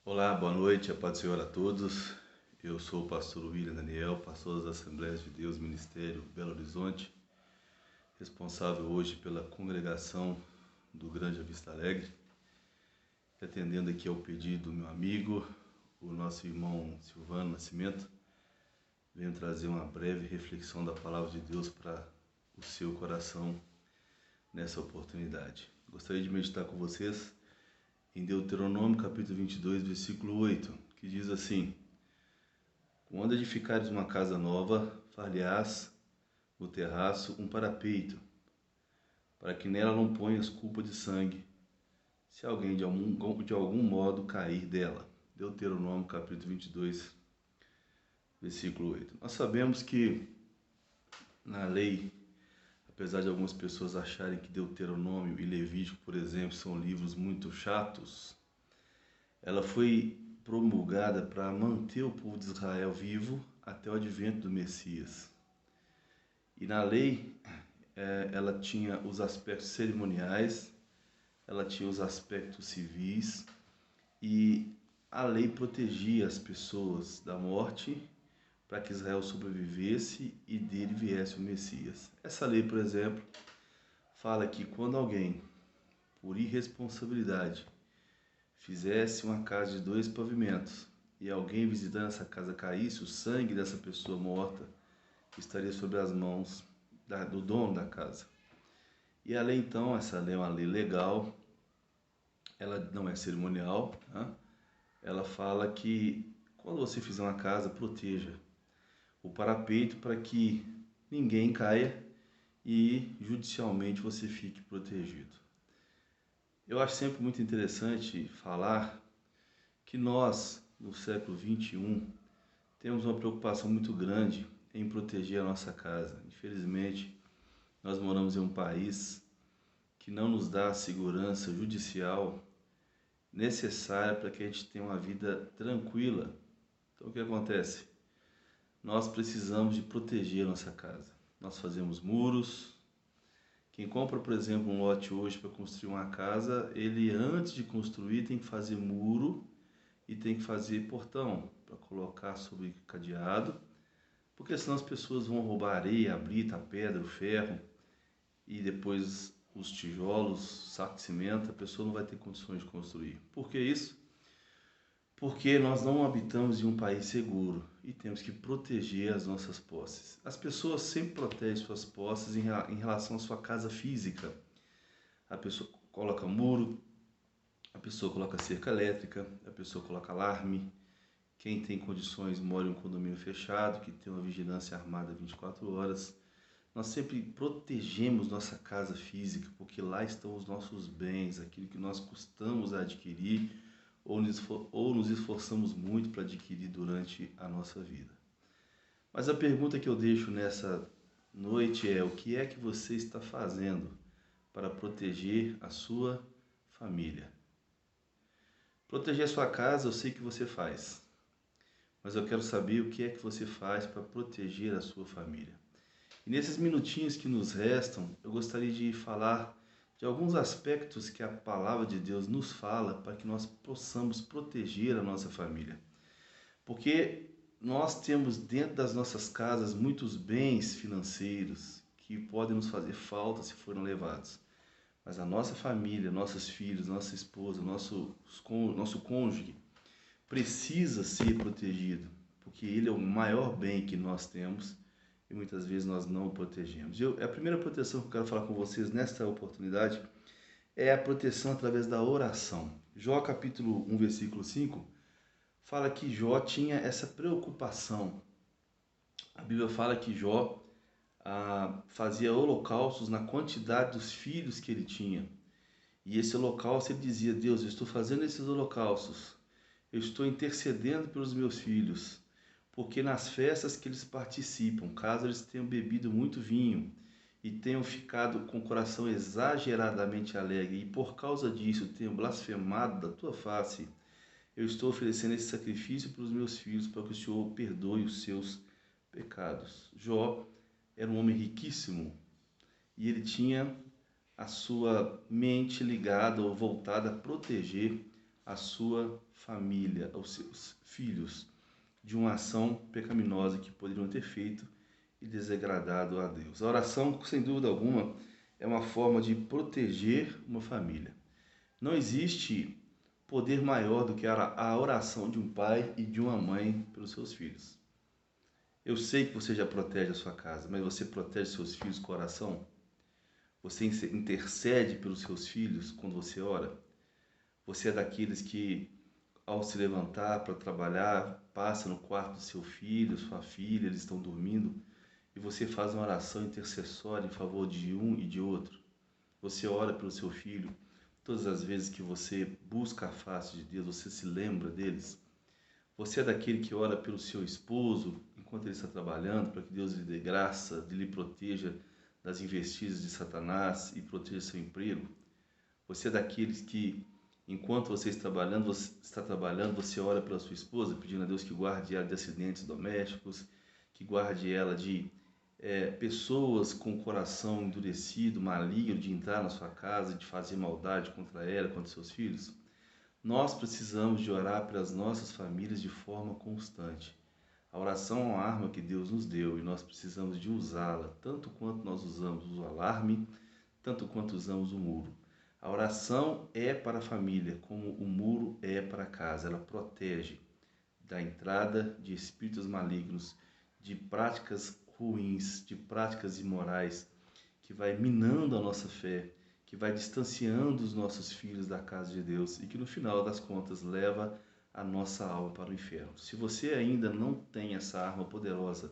Olá, boa noite, a paz do Senhor a todos. Eu sou o pastor William Daniel, pastor das Assembleias de Deus, Ministério Belo Horizonte, responsável hoje pela congregação do Grande Vista Alegre, e atendendo aqui ao pedido do meu amigo, o nosso irmão Silvano Nascimento, venho trazer uma breve reflexão da Palavra de Deus para o seu coração nessa oportunidade. Gostaria de meditar com vocês em Deuteronômio capítulo 22, versículo 8, que diz assim: Quando edificares uma casa nova, far-lhe-ás no terraço um parapeito, para que nela não ponhas culpa de sangue, se alguém de algum modo cair dela. Deuteronômio capítulo 22, versículo 8. Nós sabemos que na lei, apesar de algumas pessoas acharem que Deuteronômio e Levítico, por exemplo, são livros muito chatos, ela foi promulgada para manter o povo de Israel vivo até o advento do Messias. E na lei, ela tinha os aspectos cerimoniais, ela tinha os aspectos civis, e a lei protegia as pessoas da morte para que Israel sobrevivesse e dele viesse o Messias. Essa lei, por exemplo, fala que quando alguém, por irresponsabilidade, fizesse uma casa de 2 pavimentos e alguém visitando essa casa caísse, o sangue dessa pessoa morta estaria sobre as mãos do dono da casa. E a lei, então, essa lei é uma lei legal, ela não é cerimonial, né? Ela fala que quando você fizer uma casa, proteja o parapeito para que ninguém caia e judicialmente você fique protegido. Eu acho sempre muito interessante falar que nós, no século XXI, temos uma preocupação muito grande em proteger a nossa casa. Infelizmente, nós moramos em um país que não nos dá a segurança judicial necessária para que a gente tenha uma vida tranquila. Então, o que acontece? Nós precisamos de proteger a nossa casa. Nós fazemos muros. Quem compra, por exemplo, um lote hoje para construir uma casa, ele antes de construir tem que fazer muro e tem que fazer portão para colocar sobre cadeado, porque senão as pessoas vão roubar areia, a brita, a pedra, o ferro e depois os tijolos, saco de cimento, a pessoa não vai ter condições de construir. Por que isso? Porque nós não habitamos em um país seguro e temos que proteger as nossas posses. As pessoas sempre protegem suas posses em relação à sua casa física. A pessoa coloca muro, a pessoa coloca cerca elétrica, a pessoa coloca alarme. Quem tem condições mora em um condomínio fechado, que tem uma vigilância armada 24 horas. Nós sempre protegemos nossa casa física, porque lá estão os nossos bens, aquilo que nós custamos a adquirir ou nos esforçamos muito para adquirir durante a nossa vida. Mas a pergunta que eu deixo nessa noite é: o que é que você está fazendo para proteger a sua família? Proteger a sua casa eu sei que você faz, mas eu quero saber o que é que você faz para proteger a sua família. E nesses minutinhos que nos restam, eu gostaria de falar de alguns aspectos que a palavra de Deus nos fala para que nós possamos proteger a nossa família. Porque nós temos dentro das nossas casas muitos bens financeiros que podem nos fazer falta se forem levados. Mas a nossa família, nossos filhos, nossa esposa, nosso cônjuge precisa ser protegido, porque ele é o maior bem que nós temos e muitas vezes nós não o protegemos. A primeira proteção que eu quero falar com vocês nesta oportunidade é a proteção através da oração. Jó capítulo 1, versículo 5, fala que Jó tinha essa preocupação. A Bíblia fala que Jó fazia holocaustos na quantidade dos filhos que ele tinha. E esse holocausto ele dizia: Deus, eu estou fazendo esses holocaustos, eu estou intercedendo pelos meus filhos, porque nas festas que eles participam, caso eles tenham bebido muito vinho e tenham ficado com o coração exageradamente alegre e por causa disso tenham blasfemado da tua face, eu estou oferecendo esse sacrifício para os meus filhos, para que o Senhor perdoe os seus pecados. Jó era um homem riquíssimo e ele tinha a sua mente ligada ou voltada a proteger a sua família, aos seus filhos, de uma ação pecaminosa que poderiam ter feito e desagradado a Deus. A oração, sem dúvida alguma, é uma forma de proteger uma família. Não existe poder maior do que a oração de um pai e de uma mãe pelos seus filhos. Eu sei que você já protege a sua casa, mas você protege seus filhos com a oração? Você intercede pelos seus filhos quando você ora? Você é daqueles que, ao se levantar para trabalhar, passa no quarto do seu filho, sua filha, eles estão dormindo, e você faz uma oração intercessória em favor de um e de outro? Você ora pelo seu filho todas as vezes que você busca a face de Deus, você se lembra deles? Você é daquele que ora pelo seu esposo enquanto ele está trabalhando, para que Deus lhe dê graça, lhe proteja das investidas de Satanás e proteja seu emprego? Você é daqueles que, enquanto você está trabalhando, você ora pela sua esposa, pedindo a Deus que guarde ela de acidentes domésticos, que guarde ela de pessoas com o coração endurecido, maligno, de entrar na sua casa, de fazer maldade contra ela, contra seus filhos? Nós precisamos de orar pelas nossas famílias de forma constante. A oração é uma arma que Deus nos deu e nós precisamos de usá-la, tanto quanto nós usamos o alarme, tanto quanto usamos o muro. A oração é para a família, como o muro é para a casa. Ela protege da entrada de espíritos malignos, de práticas ruins, de práticas imorais, que vai minando a nossa fé, que vai distanciando os nossos filhos da casa de Deus e que no final das contas leva a nossa alma para o inferno. Se você ainda não tem essa arma poderosa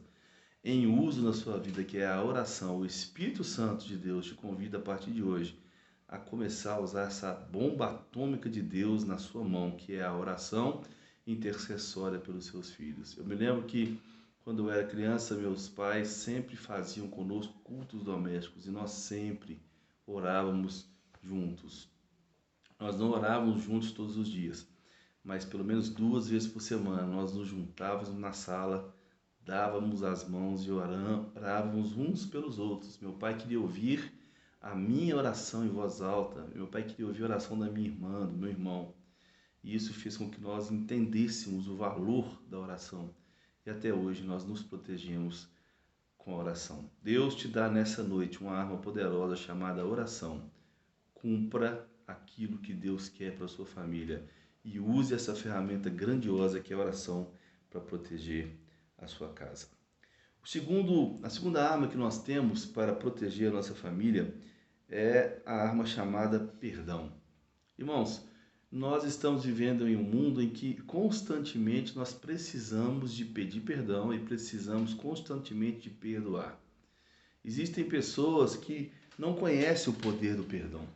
em uso na sua vida, que é a oração, o Espírito Santo de Deus te convida a partir de hoje a começar a usar essa bomba atômica de Deus na sua mão, que é a oração intercessória pelos seus filhos. Eu me lembro que quando eu era criança, meus pais sempre faziam conosco cultos domésticos e nós sempre orávamos juntos. Nós não orávamos juntos todos os dias, mas pelo menos 2 vezes por semana nós nos juntávamos na sala, dávamos as mãos e orávamos uns pelos outros. Meu pai queria ouvir a minha oração em voz alta, meu pai queria ouvir a oração da minha irmã, do meu irmão. E isso fez com que nós entendêssemos o valor da oração. E até hoje nós nos protegemos com a oração. Deus te dá nessa noite uma arma poderosa chamada oração. Cumpra aquilo que Deus quer para a sua família e use essa ferramenta grandiosa que é a oração para proteger a sua casa. A segunda arma que nós temos para proteger a nossa família é a arma chamada perdão. Irmãos, nós estamos vivendo em um mundo em que constantemente nós precisamos de pedir perdão e precisamos constantemente de perdoar. Existem pessoas que não conhecem o poder do perdão.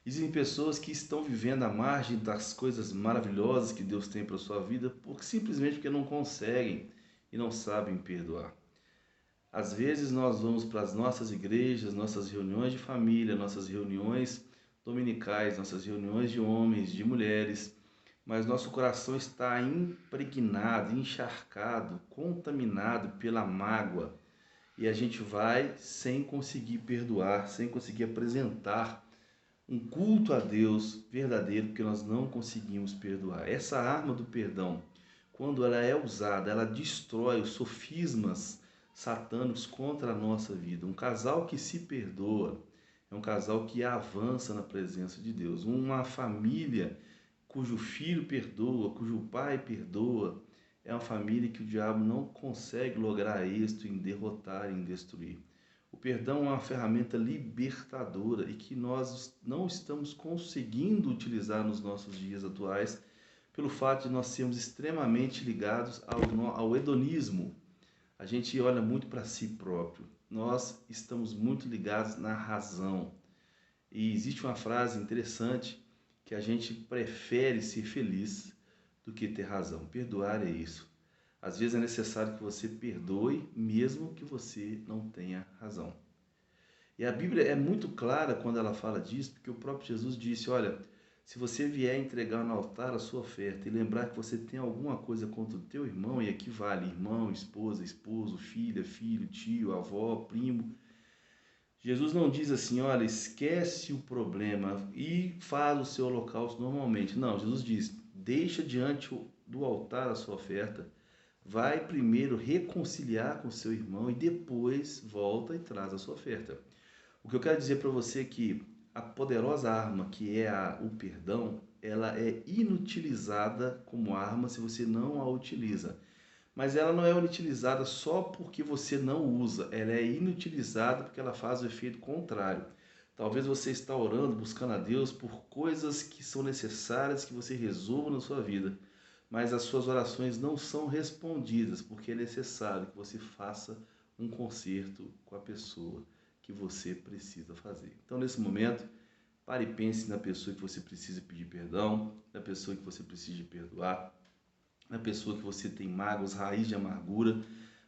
Existem pessoas que estão vivendo à margem das coisas maravilhosas que Deus tem para a sua vida simplesmente porque não conseguem e não sabem perdoar. Às vezes nós vamos para as nossas igrejas, nossas reuniões de família, nossas reuniões dominicais, nossas reuniões de homens, de mulheres, mas nosso coração está impregnado, encharcado, contaminado pela mágoa e a gente vai sem conseguir perdoar, sem conseguir apresentar um culto a Deus verdadeiro, porque nós não conseguimos perdoar. Essa arma do perdão, quando ela é usada, ela destrói os sofismas satânicos contra a nossa vida. Um casal que se perdoa é um casal que avança na presença de Deus. Uma família cujo filho perdoa, cujo pai perdoa, é uma família que o diabo não consegue lograr êxito em derrotar, em destruir. O perdão é uma ferramenta libertadora e que nós não estamos conseguindo utilizar nos nossos dias atuais pelo fato de nós sermos extremamente ligados ao hedonismo. A gente olha muito para si próprio. Nós estamos muito ligados na razão. E existe uma frase interessante que a gente prefere ser feliz do que ter razão. Perdoar é isso. Às vezes é necessário que você perdoe, mesmo que você não tenha razão. E a Bíblia é muito clara quando ela fala disso, porque o próprio Jesus disse, olha, se você vier entregar no altar a sua oferta e lembrar que você tem alguma coisa contra o teu irmão, e aqui vale irmão, esposa, esposo, filha, filho, tio, avó, primo, Jesus não diz assim, olha, esquece o problema e faz o seu holocausto normalmente. Não, Jesus diz, deixa diante do altar a sua oferta, vai primeiro reconciliar com seu irmão e depois volta e traz a sua oferta. O que eu quero dizer para você é que a poderosa arma que é o perdão, ela é inutilizada como arma se você não a utiliza. Mas ela não é inutilizada só porque você não usa, ela é inutilizada porque ela faz o efeito contrário. Talvez você está orando, buscando a Deus por coisas que são necessárias que você resolva na sua vida, mas as suas orações não são respondidas porque é necessário que você faça um conserto com a pessoa que você precisa fazer. Então, nesse momento, pare e pense na pessoa que você precisa pedir perdão, na pessoa que você precisa perdoar, na pessoa que você tem mágoas, raiz de amargura.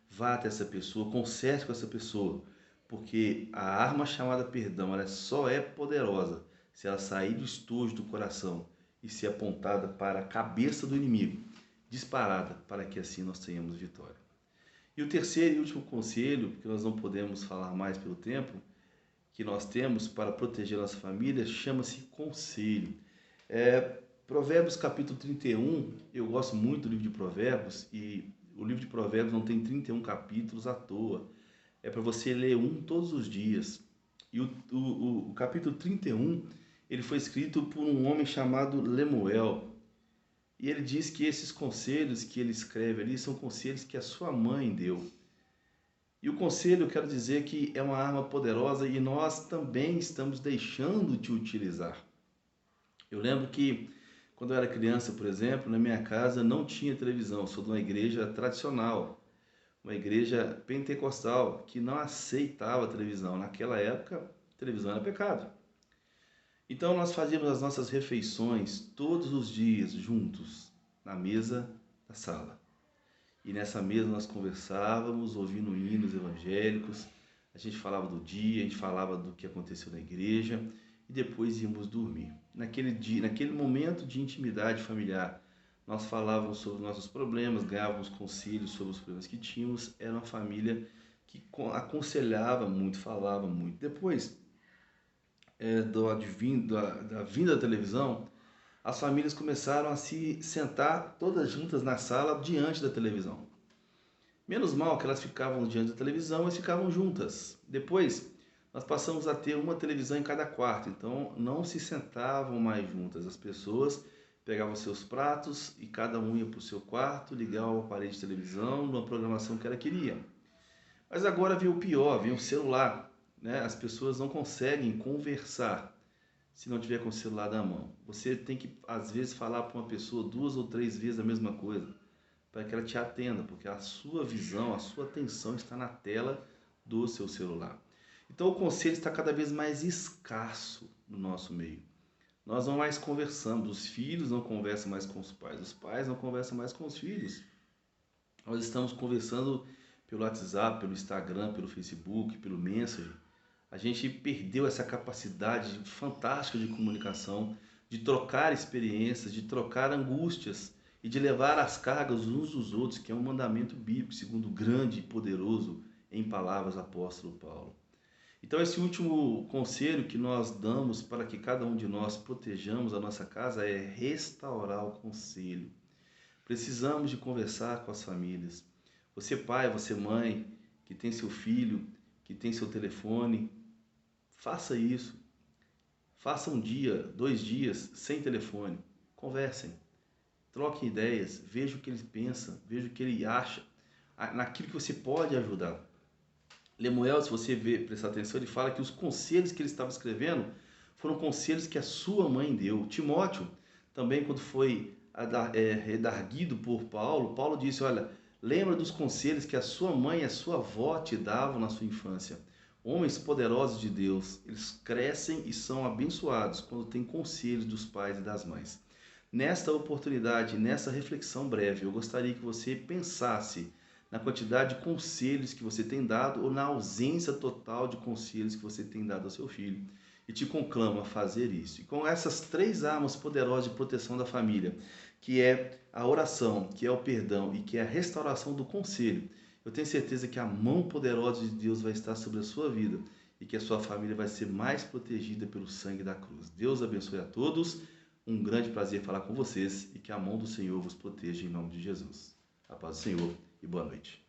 Vá até essa pessoa, conserte com essa pessoa, porque a arma chamada perdão, ela só é poderosa se ela sair do estojo do coração e ser apontada para a cabeça do inimigo, disparada, para que assim nós tenhamos vitória. E o terceiro e último conselho, porque nós não podemos falar mais pelo tempo, que nós temos para proteger nossa família, chama-se conselho. Provérbios capítulo 31, eu gosto muito do livro de Provérbios, e o livro de Provérbios não tem 31 capítulos à toa. É para você ler um todos os dias. E o capítulo 31, ele foi escrito por um homem chamado Lemuel. E ele diz que esses conselhos que ele escreve ali são conselhos que a sua mãe deu. E o conselho, eu quero dizer que é uma arma poderosa e nós também estamos deixando de utilizar. Eu lembro que quando eu era criança, por exemplo, na minha casa não tinha televisão. Eu sou de uma igreja tradicional, uma igreja pentecostal que não aceitava televisão. Naquela época, televisão era pecado. Então nós fazíamos as nossas refeições todos os dias juntos na mesa da sala. E nessa mesa nós conversávamos, ouvindo hinos evangélicos, a gente falava do dia, a gente falava do que aconteceu na igreja e depois íamos dormir. Naquele dia, naquele momento de intimidade familiar, nós falávamos sobre nossos problemas, ganhávamos conselhos sobre os problemas que tínhamos. Era uma família que aconselhava muito, falava muito. Depois da vinda da televisão, as famílias começaram a se sentar todas juntas na sala diante da televisão. Menos mal que elas ficavam diante da televisão, mas ficavam juntas. Depois, nós passamos a ter uma televisão em cada quarto, então não se sentavam mais juntas. As pessoas pegavam seus pratos e cada um ia para o seu quarto, ligava o aparelho de televisão numa programação que ela queria. Mas agora veio o pior, veio o celular, né? As pessoas não conseguem conversar se não tiver com o celular na mão. Você tem que, às vezes, falar para uma pessoa 2 ou 3 vezes a mesma coisa, para que ela te atenda, porque a sua visão, a sua atenção está na tela do seu celular. Então o conselho está cada vez mais escasso no nosso meio. Nós não mais conversamos, os filhos não conversam mais com os pais não conversam mais com os filhos. Nós estamos conversando pelo WhatsApp, pelo Instagram, pelo Facebook, pelo Messenger. A gente perdeu essa capacidade fantástica de comunicação, de trocar experiências, de trocar angústias e de levar as cargas uns dos outros, que é um mandamento bíblico, segundo o grande e poderoso em palavras apóstolo Paulo. Então esse último conselho que nós damos para que cada um de nós protejamos a nossa casa é restaurar o conselho. Precisamos de conversar com as famílias. Você pai, você mãe, que tem seu filho, que tem seu telefone, faça isso. Faça 1 dia, 2 dias sem telefone. Conversem, troquem ideias, veja o que ele pensa, veja o que ele acha, naquilo que você pode ajudar. Lemuel, se você prestar atenção, ele fala que os conselhos que ele estava escrevendo foram conselhos que a sua mãe deu. Timóteo, também quando foi redarguido por Paulo, Paulo disse, olha, lembra dos conselhos que a sua mãe e a sua avó te davam na sua infância. Homens poderosos de Deus, eles crescem e são abençoados quando têm conselhos dos pais e das mães. Nesta oportunidade, nessa reflexão breve, eu gostaria que você pensasse na quantidade de conselhos que você tem dado ou na ausência total de conselhos que você tem dado ao seu filho. E te conclamo a fazer isso. E com essas 3 armas poderosas de proteção da família, que é a oração, que é o perdão e que é a restauração do conselho, eu tenho certeza que a mão poderosa de Deus vai estar sobre a sua vida e que a sua família vai ser mais protegida pelo sangue da cruz. Deus abençoe a todos. um grande prazer falar com vocês e que a mão do Senhor vos proteja em nome de Jesus. A paz do Senhor e boa noite.